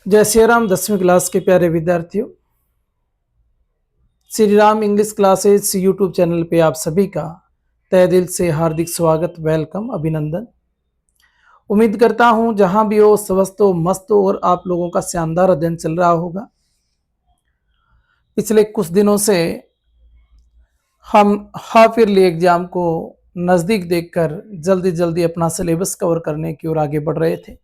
जय श्री राम 10वीं क्लास के प्यारे विद्यार्थियों, Shri Ram English classes YouTube channel पे आप सभी का तहे दिल से हार्दिक स्वागत, वेलकम, अभिनंदन। उम्मीद करता हूं जहां भी हो स्वस्थ हो, मस्त हो और आप लोगों का शानदार अध्ययन चल रहा होगा। पिछले कुछ दिनों से हम हाफ ईयरली एग्जाम को नज़दीक देखकर जल्दी जल्दी अपना सिलेबस कवर करने की ओर आगे बढ़ रहे थे।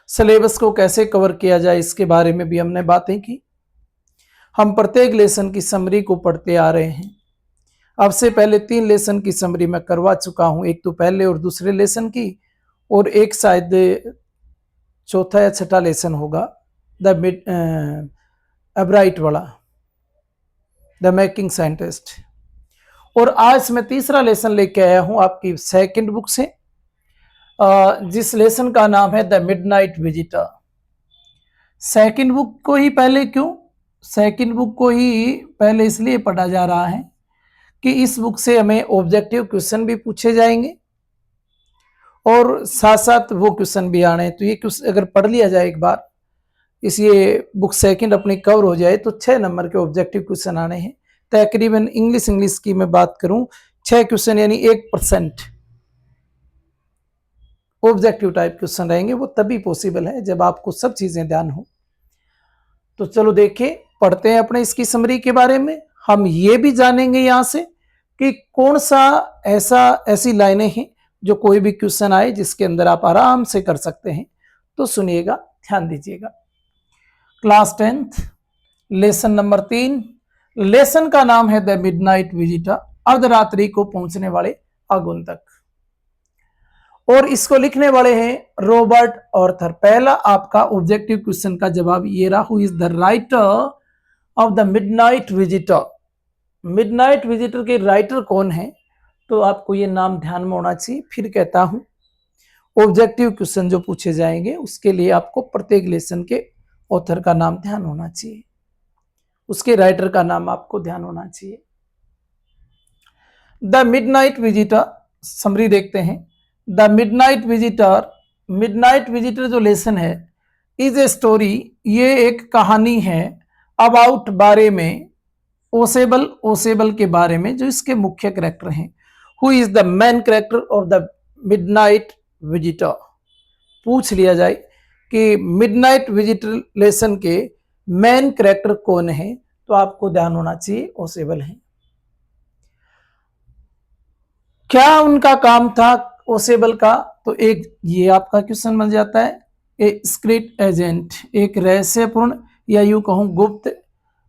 सिलेबस को कैसे कवर किया जाए इसके बारे में भी हमने बातें की। हम प्रत्येक लेसन की समरी को पढ़ते आ रहे हैं। अब से पहले 3 लेसन की समरी मैं करवा चुका हूं, एक तो पहले और दूसरे लेसन की, और एक शायद चौथा या छठा लेसन होगा, द मिड एब्राइट वाला, द मेकिंग साइंटिस्ट। और आज मैं तीसरा लेसन लेके आया हूं आपकी सेकंड बुक से, जिस लेसन का नाम है the midnight visitor. Second book को ही पहले क्यों? सेकंड बुक को ही पहले इसलिए पढ़ा जा रहा है कि इस बुक से हमें ऑब्जेक्टिव क्वेश्चन भी पूछे जाएंगे और साथ साथ वो क्वेश्चन भी आने हैं। तो ये क्वेश्चन अगर पढ़ लिया जाए एक बार, इस ये बुक सेकंड अपनी कवर हो जाए तो 6 नंबर के ऑब्जेक्टिव क्वेश्चन आने हैं। तकरीबन इंग्लिश की मैं बात करूं, 6 क्वेश्चन यानी 1% ऑब्जेक्टिव टाइप क्वेश्चन रहेंगे। वो तभी पॉसिबल है जब आपको सब चीजें ध्यान हो। तो चलो देखिए, पढ़ते हैं अपने इसकी समरी के बारे में। हम ये भी जानेंगे यहां से कि कौन सा ऐसी लाइनें हैं जो कोई भी क्वेश्चन आए जिसके अंदर आप आराम से कर सकते हैं। तो सुनिएगा, ध्यान दीजिएगा। Class 10th lesson number 3। Lesson का नाम है द मिडनाइट विजिटर, अर्धरात्रि को पहुंचने वाले आगंतुक, और इसको लिखने वाले हैं रॉबर्ट ऑर्थर। पहला आपका ऑब्जेक्टिव क्वेश्चन का जवाब ये रहा, who is the writer of the midnight visitor. Midnight visitor के राइटर कौन है? तो आपको ये नाम ध्यान में होना चाहिए। फिर कहता हूं, ऑब्जेक्टिव क्वेश्चन जो पूछे जाएंगे उसके लिए आपको प्रत्येक लेसन के ऑथर का नाम ध्यान होना चाहिए, उसके राइटर का नाम आपको ध्यान होना चाहिए। द मिडनाइट विजिटर समरी देखते हैं। द मिडनाइट विजिटर जो लेसन है, इज ए स्टोरी, ये एक कहानी है, अबाउट बारे में, ओसेबल के बारे में, जो इसके मुख्य कैरेक्टर हैं। Who is the main character of the midnight visitor. पूछ लिया जाए कि मिडनाइट विजिटर लेसन के मेन कैरेक्टर कौन है, तो आपको ध्यान होना चाहिए ओसेबल है। क्या उनका काम था ओसेबल का? तो एक ये आपका क्वेश्चन बन जाता है। ए सीक्रेट एजेंट, एक रहस्यपूर्ण या यूं कहूं गुप्त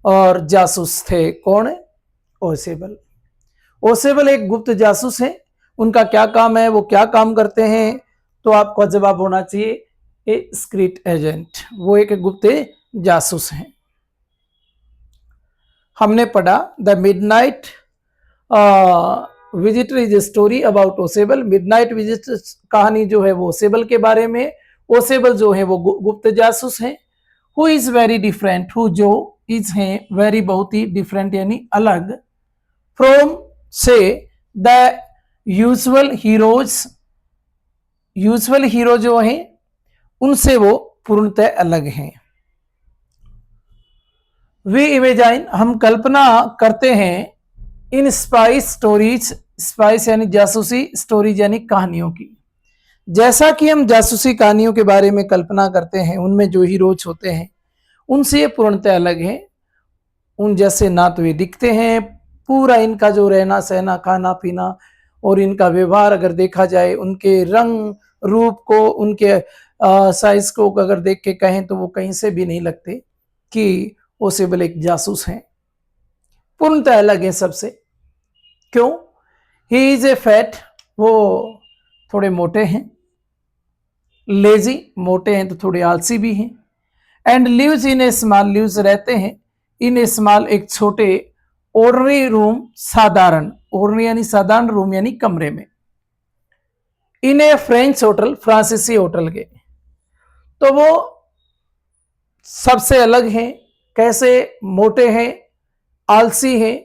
और जासूस थे। कौन है? ओसेबल। ओसेबल एक गुप्त जासूस है। उनका क्या काम है, वो क्या काम करते हैं? तो आपका जवाब होना चाहिए ए सीक्रेट एजेंट, वो एक गुप्त जासूस हैं। हमने पढ़ा the midnight visitor is a story about Ausable. Midnight visitor कहानी जो है वो ओसेबल के बारे में। ओसेबल जो है वो गुप्त जासूस हैं। Who is very different, who जो इज है वेरी बहुत ही, डिफरेंट यानी अलग, फ्रॉम से the usual heroes, usual hero जो हैं उनसे वो पूर्णतः अलग हैं। वी इमेजाइन, हम कल्पना करते हैं, इन स्पाइस स्टोरीज, स्पाइस यानी जासूसी, स्टोरीज यानी कहानियों की। जैसा कि हम जासूसी कहानियों के बारे में कल्पना करते हैं, उनमें जो हीरोज होते हैं उनसे ये पूर्णतः अलग है। उन जैसे ना तो ये दिखते हैं, पूरा इनका जो रहना सहना, खाना पीना और इनका व्यवहार अगर देखा जाए, उनके रंग रूप को, उनके साइज को अगर देख के कहें तो वो कहीं से भी नहीं लगते कि ओसेबल एक जासूस हैं। पूर्णतः अलग है सबसे। क्यों? ही इज ए फैट, वो थोड़े मोटे हैं। लेजी, मोटे हैं तो थोड़े आलसी भी हैं। And lives in a small, lives रहते हैं, इन ए स्मॉल एक छोटे, ऑर्डनरी रूम, साधारण, ऑर्डनरी यानी साधारण, रूम यानी कमरे में, इन ए फ्रेंच होटल, फ्रांसीसी होटल के। तो वो सबसे अलग हैं। कैसे? मोटे हैं, आलसी हैं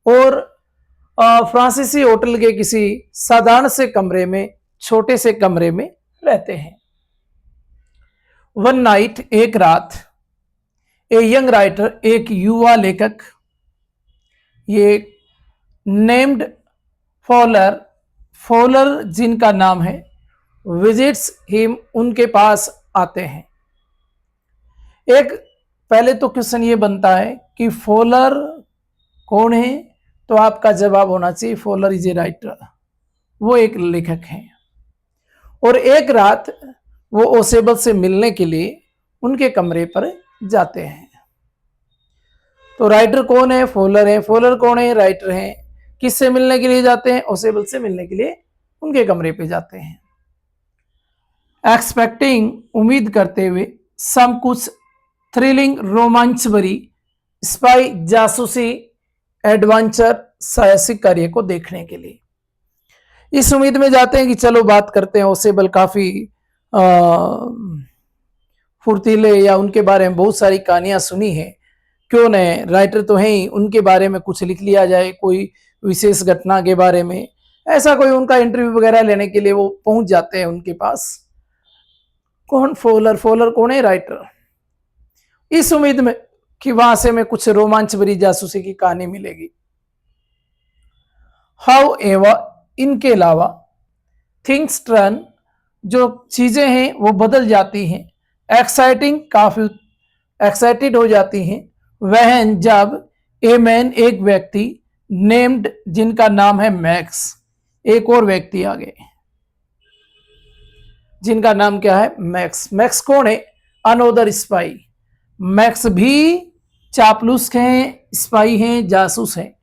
और फ्रांसीसी होटल के किसी साधारण से कमरे में, छोटे से कमरे में रहते हैं। वन नाइट, एक रात, ए यंग राइटर, एक युवा लेखक, ये नेम्ड फॉलर, फॉलर जिनका नाम है, विजिट्स हिम, उनके पास आते हैं। एक पहले तो क्वेश्चन ये बनता है कि फॉलर कौन है, तो आपका जवाब होना चाहिए फॉलर इज ए राइटर, वो एक लेखक है। और एक रात वो ओसेबल से मिलने के लिए उनके कमरे पर जाते हैं। तो राइटर कौन है, फॉलर है। फॉलर कौन है, राइटर है। किससे मिलने के लिए जाते हैं, ओसेबल से मिलने के लिए उनके कमरे पे जाते हैं। एक्सपेक्टिंग, उम्मीद करते हुए, सम कुछ, थ्रिलिंग, रोमांच भरी, स्पाई, जासूसी, एडवेंचर, साहसिक कार्य को देखने के लिए। इस उम्मीद में जाते हैं कि चलो बात करते हैं, ओसेबल काफी फुर्तीले, या उनके बारे में बहुत सारी कहानियां सुनी है, क्यों न राइटर तो हैं ही, उनके बारे में कुछ लिख लिया जाए, कोई विशेष घटना के बारे में, ऐसा कोई उनका इंटरव्यू वगैरह लेने के लिए वो पहुंच जाते हैं उनके पास। कौन, फॉलर। फॉलर कौन है, राइटर। इस उम्मीद में कि वहां से मैं कुछ रोमांच भरी जासूसी की कहानी मिलेगी। हाउ एवर, इनके अलावा, थिंग्स टर्न, जो चीजें हैं वो बदल जाती हैं। एक्साइटिंग, काफी एक्साइटेड हो जाती हैं। वह जब ए मैन, एक व्यक्ति, नेम्ड, जिनका नाम है मैक्स, एक और व्यक्ति आ गए जिनका नाम क्या है, मैक्स। मैक्स कौन है, अनोदर स्पाई। मैक्स भी चापलूस हैं, स्पाई हैं, जासूस हैं।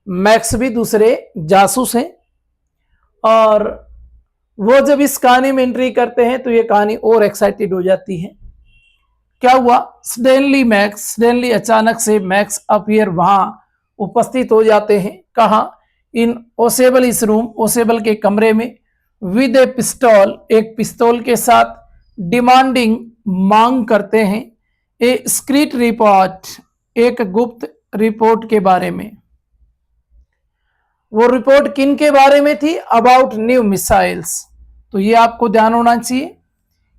मैक्स भी दूसरे जासूस हैं। और वो जब इस कहानी में एंट्री करते हैं तो ये कहानी और एक्साइटेड हो जाती है। क्या हुआ, सडनली अचानक से मैक्स अपीयर, वहां उपस्थित हो जाते हैं। कहा, इन ओसेबल, इस रूम, ओसेबल के कमरे में, विद ए पिस्टल, एक पिस्तौल के साथ, डिमांडिंग, मांग करते हैं, ए सीक्रेट रिपोर्ट, एक गुप्त रिपोर्ट के बारे में। वो रिपोर्ट किन के बारे में थी, अबाउट न्यू मिसाइल्स। तो ये आपको ध्यान होना चाहिए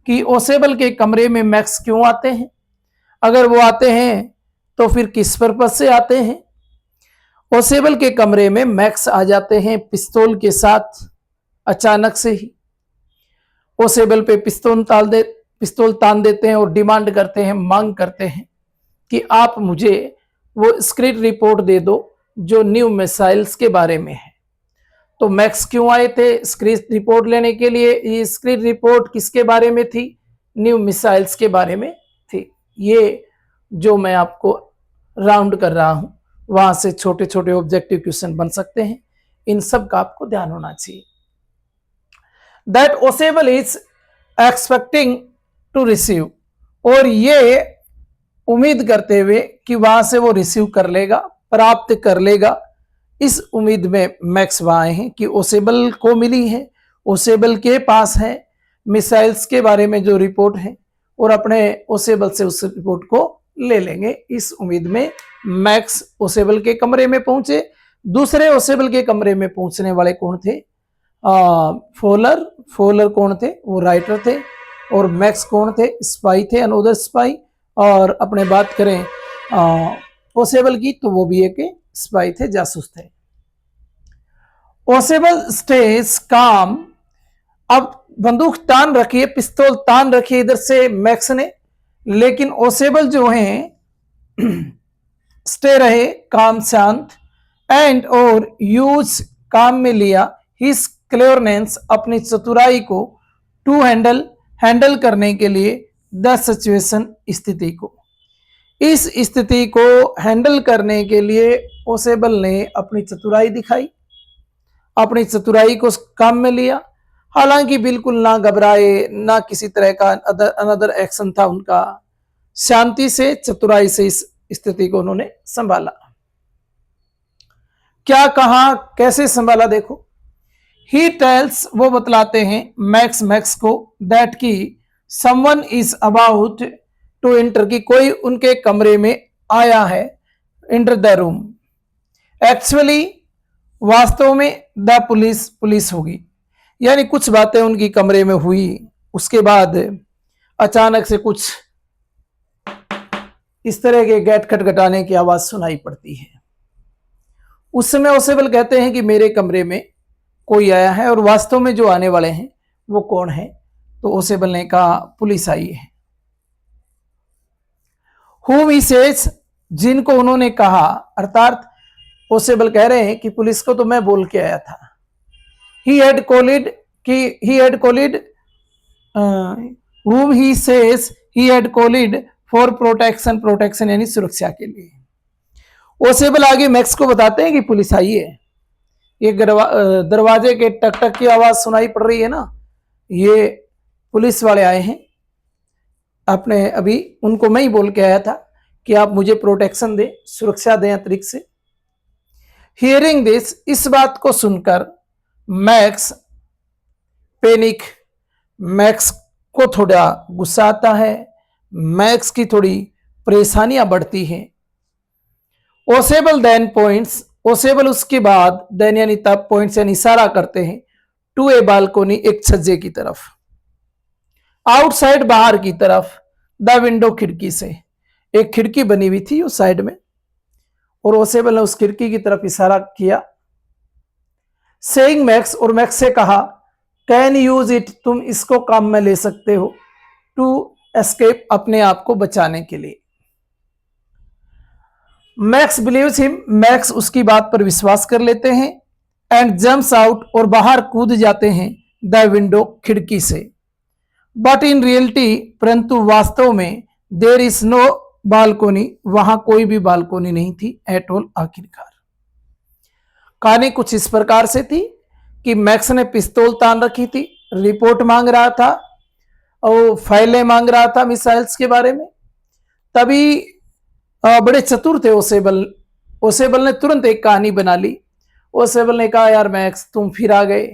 कि ओसेबल के कमरे में मैक्स क्यों आते हैं। अगर वो आते हैं तो फिर किस पर्पज से आते हैं। ओसेबल के कमरे में मैक्स आ जाते हैं पिस्तौल के साथ, अचानक से ही। ओसेबल पे पिस्तौल तान देते हैं और डिमांड करते हैं, मांग करते हैं कि आप मुझे वो सीक्रेट रिपोर्ट दे दो जो न्यू मिसाइल्स के बारे में है। तो मैक्स क्यों आए थे, सीक्रेट रिपोर्ट लेने के लिए। ये सीक्रेट रिपोर्ट किसके बारे में थी, न्यू मिसाइल्स के बारे में थी। ये जो मैं आपको राउंड कर रहा हूं, वहां से छोटे छोटे ऑब्जेक्टिव क्वेश्चन बन सकते हैं। इन सब का आपको ध्यान होना चाहिए। That Ausable is expecting to receive, और ये उम्मीद करते हुए कि वहां से वो रिसीव कर लेगा, प्राप्त कर लेगा। इस उम्मीद में मैक्स वहां आए हैं कि ओसेबल को मिली है, ओसेबल के पास है मिसाइल्स के बारे में जो रिपोर्ट है, और अपने ओसेबल से उस रिपोर्ट को ले लेंगे। इस उम्मीद में मैक्स ओसेबल के कमरे में पहुंचे। दूसरे ओसेबल के कमरे में पहुंचने वाले कौन थे, फॉलर कौन थे, वो राइटर थे। और मैक्स कौन थे, स्पाई थे, अनोदर स्पाई। और अपने बात करें ओसेबल की, तो वो भी एक स्पाई थे, जासूस थे। ओसेबल स्टेज काम, अब बंदूक तान रखी है, पिस्तौल तान रखी है इधर से मैक्स ने, लेकिन ओसेबल जो हैं स्टे रहे, काम, शांत। एंड और यूज, काम में लिया, हिज क्लेवरनेस, अपनी चतुराई को, टू हैंडल करने के लिए, द सिचुएशन, स्थिति को। इस स्थिति को हैंडल करने के लिए ओसेबल ने अपनी चतुराई दिखाई, अपनी चतुराई को काम में लिया। हालांकि बिल्कुल ना घबराए, ना किसी तरह का अनदर एक्शन था उनका। शांति से, चतुराई से इस स्थिति को उन्होंने संभाला। क्या कहा, कैसे संभाला, देखो। ही टेल्स, वो बतलाते हैं मैक्स को, दैट की someone is about to enter, की कोई उनके कमरे में आया है, एंटर द रूम। एक्चुअली, वास्तव में, द पुलिस होगी, यानी कुछ बातें उनकी कमरे में हुई। उसके बाद अचानक से कुछ इस तरह के गेट खटखटाने की आवाज सुनाई पड़ती है। उस समय ओसेबल कहते हैं कि मेरे कमरे में कोई आया है, और वास्तव में जो आने वाले हैं वो कौन है? तो ओसेबल ने कहा पुलिस आई है। whom he says, जिनको उन्होंने कहा, अर्थात ओसेबल कह रहे हैं कि पुलिस को तो मैं बोल के आया था। he had called whom he says he had called for protection यानी सुरक्षा के लिए। ओसेबल आगे मैक्स को बताते हैं कि पुलिस आई है। ये दरवाजे के टक टक की आवाज सुनाई पड़ रही है ना, ये पुलिस वाले आए हैं। आपने अभी उनको मैं ही बोल के आया था कि आप मुझे प्रोटेक्शन दें, सुरक्षा दें अतिरिक्त से। हियरिंग दिस, इस बात को सुनकर मैक्स पैनिक, मैक्स को थोड़ा गुस्सा आता है, मैक्स की थोड़ी परेशानियां बढ़ती हैं। ओसेबल देन पॉइंट्स, ओसेबल उसके बाद देन यानी तब पॉइंट्स यानी इशारा करते हैं टू ए बालकोनी, एक छज्जे की तरफ, आउटसाइड बाहर की तरफ, द विंडो खिड़की से, एक खिड़की बनी हुई थी उस साइड में, और ओसेबल ने उस खिड़की की तरफ इशारा किया। सेइंग मैक्स, और मैक्स से कहा कैन यूज इट, तुम इसको काम में ले सकते हो, टू एस्केप, अपने आप को बचाने के लिए। मैक्स बिलीव्स हिम, मैक्स उसकी बात पर विश्वास कर लेते हैं। एंड जम्प्स आउट, और बाहर कूद जाते हैं, द विंडो खिड़की से। बट इन रियलिटी, परंतु वास्तव में, देर इज नो बालकोनी, वहां कोई भी बालकोनी नहीं थी एट ऑल। आखिरकार कहानी कुछ इस प्रकार से थी कि मैक्स ने पिस्तौल तान रखी थी, रिपोर्ट मांग रहा था और फाइलें मांग रहा था मिसाइल्स के बारे में। तभी बड़े चतुर थे ओसेबल, ओसेबल ने तुरंत एक कहानी बना ली। ओसेबल ने कहा यार मैक्स तुम फिर आ गए,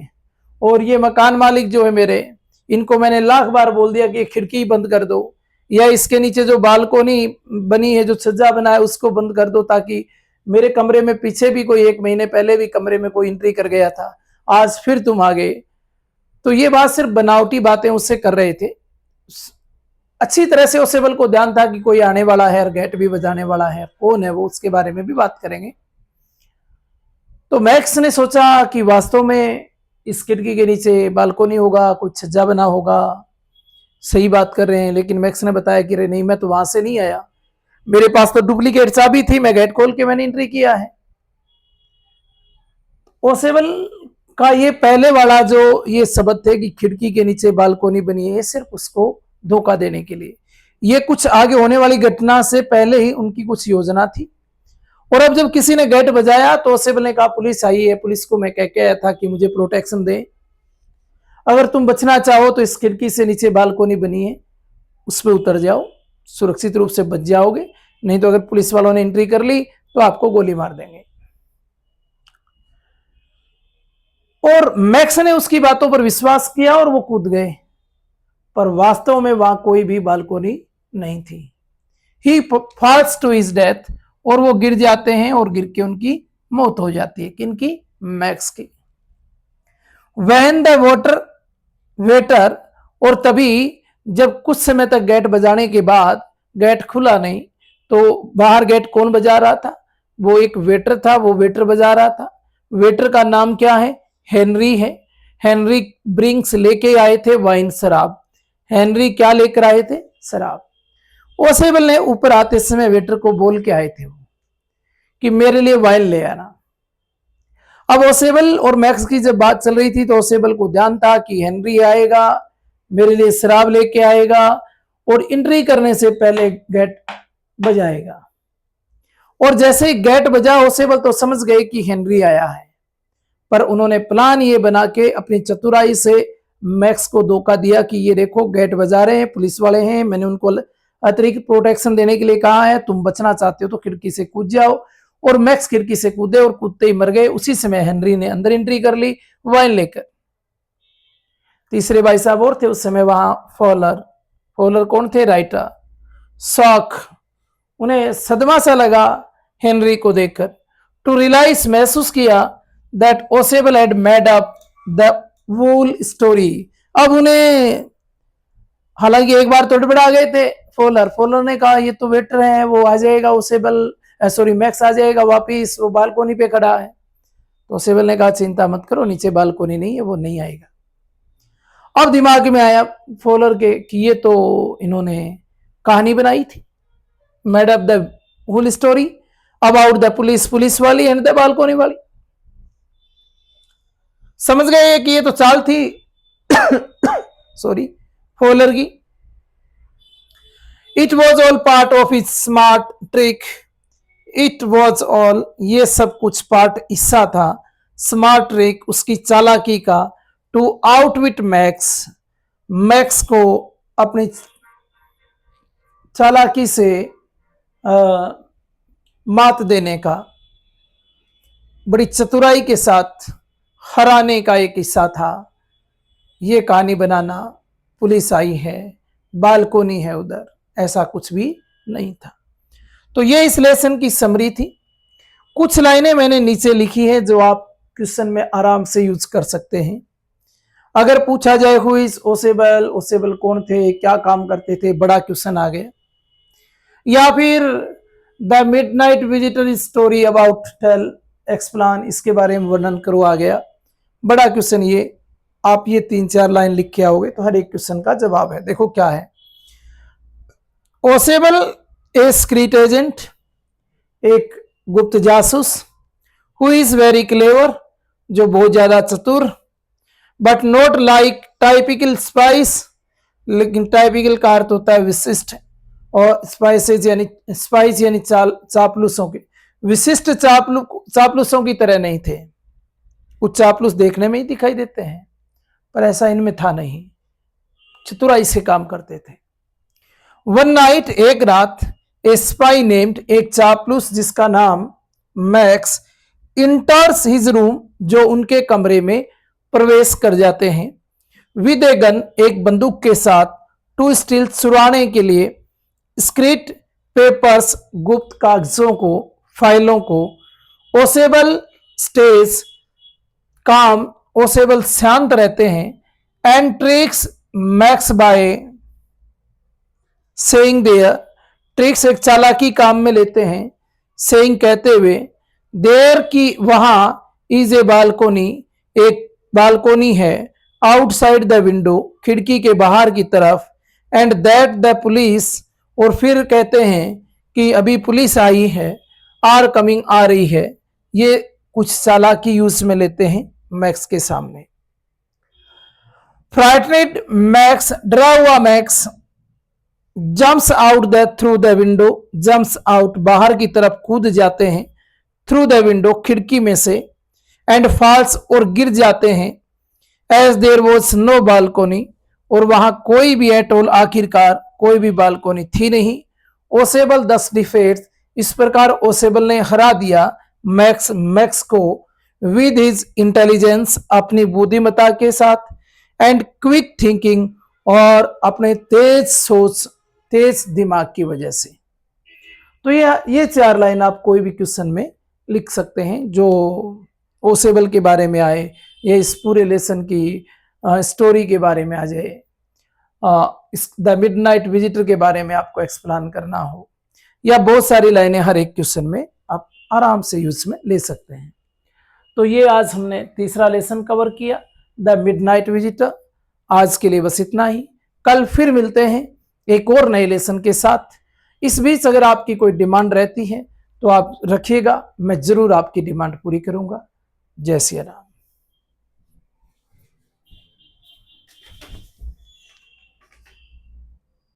और ये मकान मालिक जो है मेरे, इनको मैंने लाख बार बोल दिया कि खिड़की बंद कर दो, या इसके नीचे जो बालकोनी बनी है, जो छज्जा बना है, उसको बंद कर दो, ताकि मेरे कमरे में पीछे भी कोई 1 महीने पहले भी कमरे में कोई एंट्री कर गया था, आज फिर तुम आ गए। तो ये बात सिर्फ बनावटी बातें उससे कर रहे थे। अच्छी तरह से ओसेबल को ध्यान था कि कोई आने वाला है और गेट भी बजाने वाला है, कौन है वो, उसके बारे में भी बात करेंगे। तो मैक्स ने सोचा कि वास्तव में इस खिड़की के नीचे बालकोनी होगा, कुछ छज्जा बना होगा, सही बात कर रहे हैं। लेकिन मैक्स ने बताया कि रे नहीं, मैं तो वहां से नहीं आया, मेरे पास तो डुप्लीकेट चाबी थी, मैं गेट खोल के मैंने एंट्री किया है। ओसेबल का ये पहले वाला जो ये शब्द थे कि खिड़की के नीचे बालकोनी बनी है, ये सिर्फ उसको धोखा देने के लिए, ये कुछ आगे होने वाली घटना से पहले ही उनकी कुछ योजना थी। और अब जब किसी ने गेट बजाया तो ओसेबल ने कहा पुलिस आई है, पुलिस को मैं कह के आया था कि मुझे प्रोटेक्शन दे, अगर तुम बचना चाहो तो इस खिड़की से नीचे बालकोनी बनी है, उस पर उतर जाओ, सुरक्षित रूप से बच जाओगे, नहीं तो अगर पुलिस वालों ने एंट्री कर ली तो आपको गोली मार देंगे। और मैक्स ने उसकी बातों पर विश्वास किया और वो कूद गए, पर वास्तव में वहां कोई भी बालकोनी नहीं थी। ही फॉल्स टू हिज डेथ, और वो गिर जाते हैं और गिर के उनकी मौत हो जाती है। किनकी? मैक्स की। व्हेन द वेटर, और तभी जब कुछ समय तक गेट बजाने के बाद गेट खुला नहीं, तो बाहर गेट कौन बजा रहा था? वो एक वेटर था, वो वेटर बजा रहा था। वेटर का नाम क्या है? हेनरी है। हेनरी ब्रिंक्स लेके आए थे वाइन, शराब। हेनरी क्या लेकर आए थे? शराब। ओसेबल ने ऊपर आते समय वेटर को बोल के आए थे कि मेरे लिए वाइन ले आना। अब ओसेबल और मैक्स की जब बात चल रही थी तो ओसेबल को ध्यान था कि हेनरी आएगा, मेरे लिए शराब लेके आएगा और एंट्री करने से पहले गेट बजाएगा। और जैसे ही गेट बजा ओसेबल तो समझ गए कि हेनरी आया है, पर उन्होंने प्लान ये बना के अपनी चतुराई से मैक्स को धोखा दिया कि ये देखो गेट बजा रहे हैं, पुलिस वाले हैं, मैंने उनको अतिरिक्त प्रोटेक्शन देने के लिए कहा है, तुम बचना चाहते हो तो खिड़की से कूद जाओ। और मैक्स खिड़की से कूदे और कूदते ही मर गए। उसी समय हेनरी ने अंदर एंट्री कर ली वाइन लेकर। तीसरे भाई साहब और थे उस समय वहां, फॉलर। फॉलर कौन थे? राइटर। शॉक, उन्हें सदमा सा लगा हेनरी को देखकर। टू रियलाइज, महसूस किया that Ausable had made up the whole story. अब उन्हें हालांकि एक बार तो डबड़ा गए थे फोलर ने कहा ये तो वेटर है, वो आ जाएगा, ओसेबल सॉरी मैक्स आ जाएगा वापिस, वो बालकोनी पे खड़ा है। तो ओसेबल ने कहा चिंता मत करो, नीचे बालकोनी नहीं है, वो नहीं आएगा। अब दिमाग में आया फोलर के कि ये तो इन्होंने कहानी बनाई थी, made up the whole story about the police वाली एंड द बालकोनी वाली। समझ गए कि ये तो चाल थी सॉरी फोलर की। It was all part of it smart trick, it was all ये सब कुछ पार्ट हिस्सा था स्मार्ट ट्रिक उसकी चालाकी का, टू आउटविट मैक्स, मैक्स को अपनी चालाकी से मात देने का, बड़ी चतुराई के साथ हराने का एक हिस्सा था। ये कहानी बनाना, पुलिस आई है, बालकोनी है उधर, ऐसा कुछ भी नहीं था। तो ये इस लेसन की समरी थी। कुछ लाइनें मैंने नीचे लिखी है जो आप क्वेश्चन में आराम से यूज कर सकते हैं। अगर पूछा जाए हु इज ओसेबल, ओसेबल कौन थे, क्या काम करते थे, बड़ा क्वेश्चन आ गया। या फिर the midnight visitor story about tell explain, इसके बारे में वर्णन करो, आ गया बड़ा क्वेश्चन। ये आप ये 3-4 लाइन लिख के आओगे तो हर एक क्वेश्चन का जवाब है। देखो क्या है, ओसेबल ए सीक्रेट एजेंट, एक गुप्त जासूस, हु इज वेरी क्लेवर, जो बहुत ज्यादा चतुर, but not like typical spice, लेकिन टाइपिकल का अर्थ होता है विशिष्ट, और स्पाइसेज यानी स्पाइस यानी चापलूसों के, विशिष्ट चापलूसों की तरह नहीं थे। कुछ चापलूस देखने में ही दिखाई देते हैं पर ऐसा इनमें था नहीं, चतुराई से काम करते थे। वन नाइट, एक रात, ए स्पाई नेम्ड, एक चापलूस जिसका नाम मैक्स, इंटर्स हिज रूम, जो उनके कमरे में प्रवेश कर जाते हैं, विद ए गन, एक बंदूक के साथ, टू स्टील, चुराने के लिए, सीक्रेट पेपर्स, गुप्त कागजों को, फाइलों को, ओसेबल स्टेज काम, ओसेबल शांत रहते हैं, and tricks Max by saying there, tricks एक चालाकी काम में लेते हैं, सेइंग कहते हुए, देयर की वहां, इज ए बालकोनी, एक बालकोनी है, आउटसाइड द विंडो, खिड़की के बाहर की तरफ, एंड दैट द पुलिस, और फिर कहते हैं कि अभी पुलिस आई है, आर कमिंग, आ रही है। ये कुछ चालाकी यूज में लेते हैं मैक्स के सामने। फ्राइटनेड मैक्स, डरा हुआ Max, jumps out the through the window, jumps out, बाहर की तरफ कूद जाते हैं, थ्रू द विंडो, खिड़की में से, एंड फॉल्स, और गिर जाते हैं, as there was no balcony, और वहां कोई भी एटोल, आखिरकार कोई भी बालकोनी थी नहीं। ओसेबल दस डिफेट्स, इस प्रकार ओसेबल ने हरा दिया मैक्स को, विद हिज इंटेलिजेंस, अपनी बुद्धिमत्ता के साथ, एंड क्विक थिंकिंग, और अपने तेज सोच, तेज दिमाग की वजह से। तो ये 4 लाइन आप कोई भी क्वेश्चन में लिख सकते हैं जो ओसेबल के बारे में आए, या इस पूरे लेसन की स्टोरी के बारे में आ जाए, द मिडनाइट विजिटर के बारे में आपको एक्सप्लेन करना हो, या बहुत सारी लाइनें हर एक क्वेश्चन में आप आराम से यूज में ले सकते हैं। तो ये आज हमने तीसरा लेसन कवर किया, द मिडनाइट विजिटर। आज के लिए बस इतना ही, कल फिर मिलते हैं एक और नए लेसन के साथ। इस बीच अगर आपकी कोई डिमांड रहती है तो आप रखिएगा, मैं जरूर आपकी डिमांड पूरी करूंगा। जय सिया राम।